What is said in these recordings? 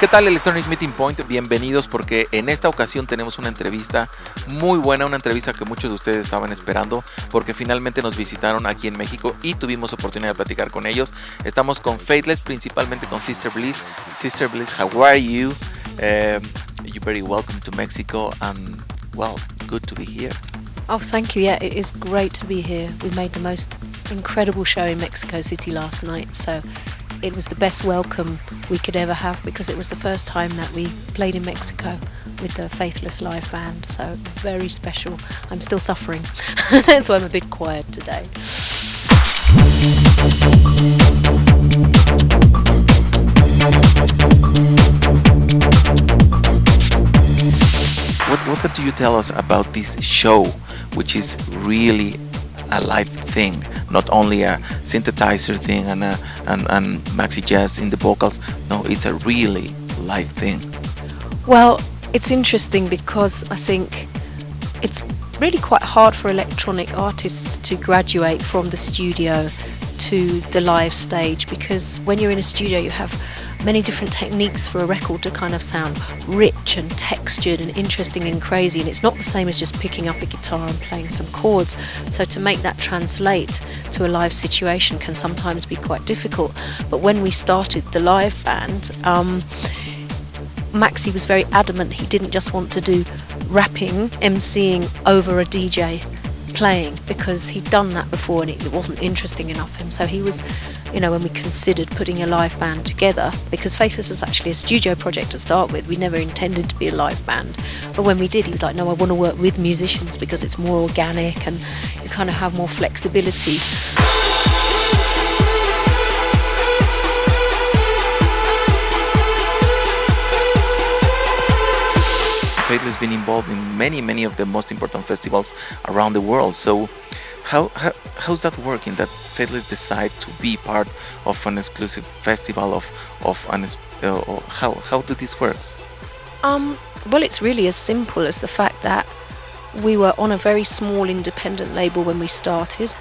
¿qué tal Electronic Meeting Point? Bienvenidos porque en esta ocasión tenemos una entrevista muy buena, una entrevista que muchos de ustedes estaban esperando porque finalmente nos visitaron aquí en México y tuvimos oportunidad de platicar con ellos. Estamos con Faithless, principalmente con Sister Bliss. Sister Bliss, how are you? You're very welcome to Mexico and well, good to be here. Oh, thank you. Yeah, it is great to be here. We made the most incredible show in Mexico City last night, so it was the best welcome we could ever have because it was the first time that we played in Mexico with the Faithless live band, so very special. I'm still suffering, so I'm a bit quiet today. What do you tell us about this show, which is really a live thing, not only a synthesizer thing and maxi jazz in the vocals? No, it's a really live thing. Well, it's interesting because I think it's really quite hard for electronic artists to graduate from the studio to the live stage, because when you're in a studio you have many different techniques for a record to kind of sound rich and textured and interesting and crazy, and it's not the same as just picking up a guitar and playing some chords. So to make that translate to a live situation can sometimes be quite difficult. But when we started the live band, Maxi was very adamant he didn't just want to do rapping, MCing over a DJ playing, because he'd done that before and it wasn't interesting enough for him. So he was, when we considered putting a live band together, because Faithless was actually a studio project to start with, we never intended to be a live band, but when we did, he was like, no, I want to work with musicians because it's more organic and you kind of have more flexibility. Faithless has been involved in many of the most important festivals around the world. So how's that working, that Faithless decide to be part of an exclusive festival how do this works? Well, it's really as simple as the fact that we were on a very small independent label when we started,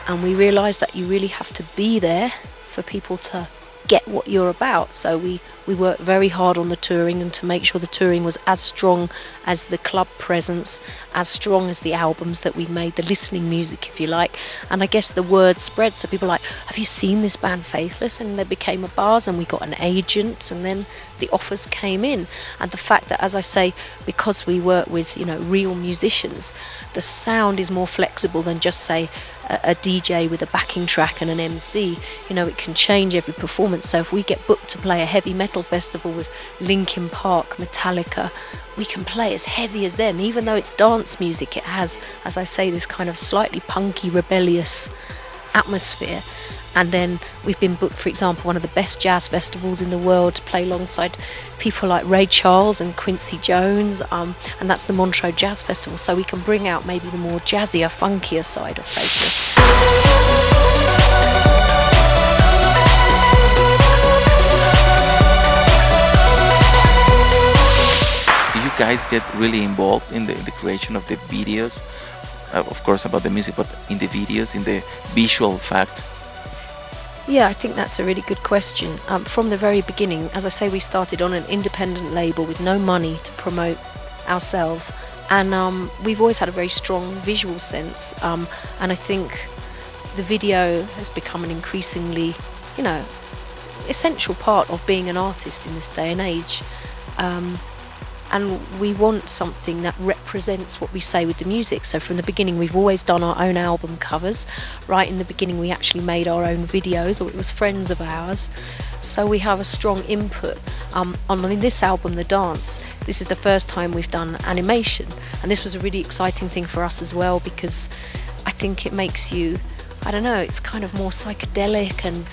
and we realized that you really have to be there for people to get what you're about. So we worked very hard on the touring, and to make sure the touring was as strong as the club presence, as strong as the albums that we made, the listening music, if you like. And I guess the word spread, so people were like, have you seen this band Faithless? And there became a buzz, and we got an agent, and then the offers came in. And the fact that, as I say, because we work with real musicians, the sound is more flexible than just say a DJ with a backing track and an MC. It can change every performance. So if we get booked to play a heavy metal festival with Linkin Park, Metallica, we can play as heavy as them. Even though it's dance music, it has, as I say, this kind of slightly punky, rebellious atmosphere. And then we've been booked, for example, one of the best jazz festivals in the world to play alongside people like Ray Charles and Quincy Jones, and that's the Montreux Jazz Festival. So we can bring out maybe the more jazzier, funkier side of Faithless. Do you guys get really involved in the creation of the videos? Of course, about the music, but in the videos, in the visual fact? Yeah, I think that's a really good question. From the very beginning, as I say, we started on an independent label with no money to promote ourselves, and we've always had a very strong visual sense, and I think the video has become an increasingly, essential part of being an artist in this day and age. And we want something that represents what we say with the music. So from the beginning, we've always done our own album covers. Right in the beginning, we actually made our own videos, or it was friends of ours. So we have a strong input. On this album, The Dance, this is the first time we've done animation. And this was a really exciting thing for us as well, because I think it makes you, it's kind of more psychedelic and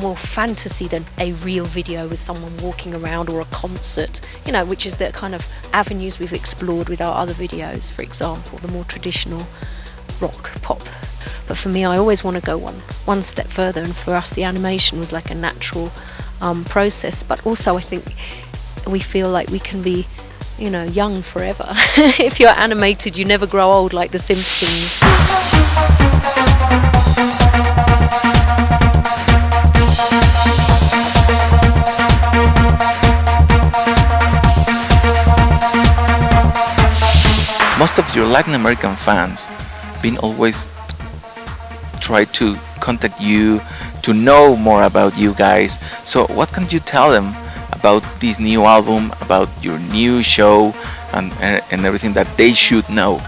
more fantasy than a real video with someone walking around, or a concert, which is the kind of avenues we've explored with our other videos, for example, the more traditional rock, pop. But for me, I always want to go one step further, and for us the animation was like a natural process. But also I think we feel like we can be young forever. If you're animated, you never grow old, like The Simpsons. most of your Latin American fans been always try to contact you to know more about you guys. So what can you tell them about this new album, about your new show, and everything that they should know?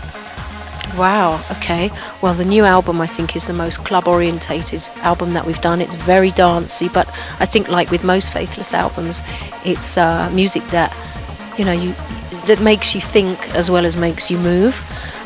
Wow, okay. Well, the new album, I think, is the most club-orientated album that we've done. It's very dancey, but I think, like with most Faithless albums, it's music that, that makes you think as well as makes you move.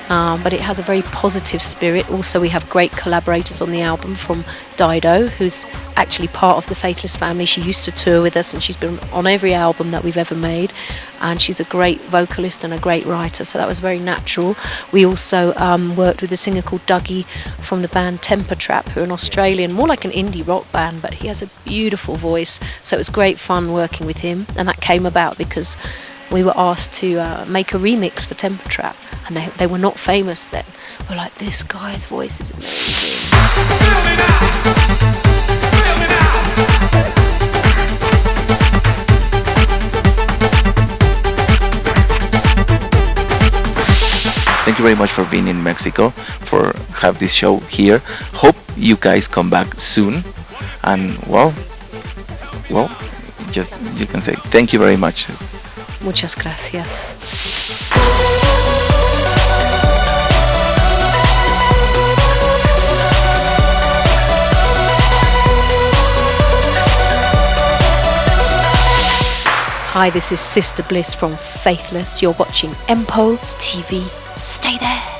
But it has a very positive spirit. Also, we have great collaborators on the album, from Dido, who's actually part of the Faithless family. She used to tour with us, and she's been on every album that we've ever made, and she's a great vocalist and a great writer, so that was very natural. We also worked with a singer called Dougie from the band Temper Trap, who are an Australian, more like an indie rock band, but he has a beautiful voice, so it was great fun working with him. And that came about because we were asked to make a remix for Temper Trap, and they were not famous then. We're like, this guy's voice is amazing. Thank you very much for being in Mexico, for have this show here. Hope you guys come back soon, and well, just you can say thank you very much. Muchas gracias. Hi, this is Sister Bliss from Faithless. You're watching Empo TV. Stay there.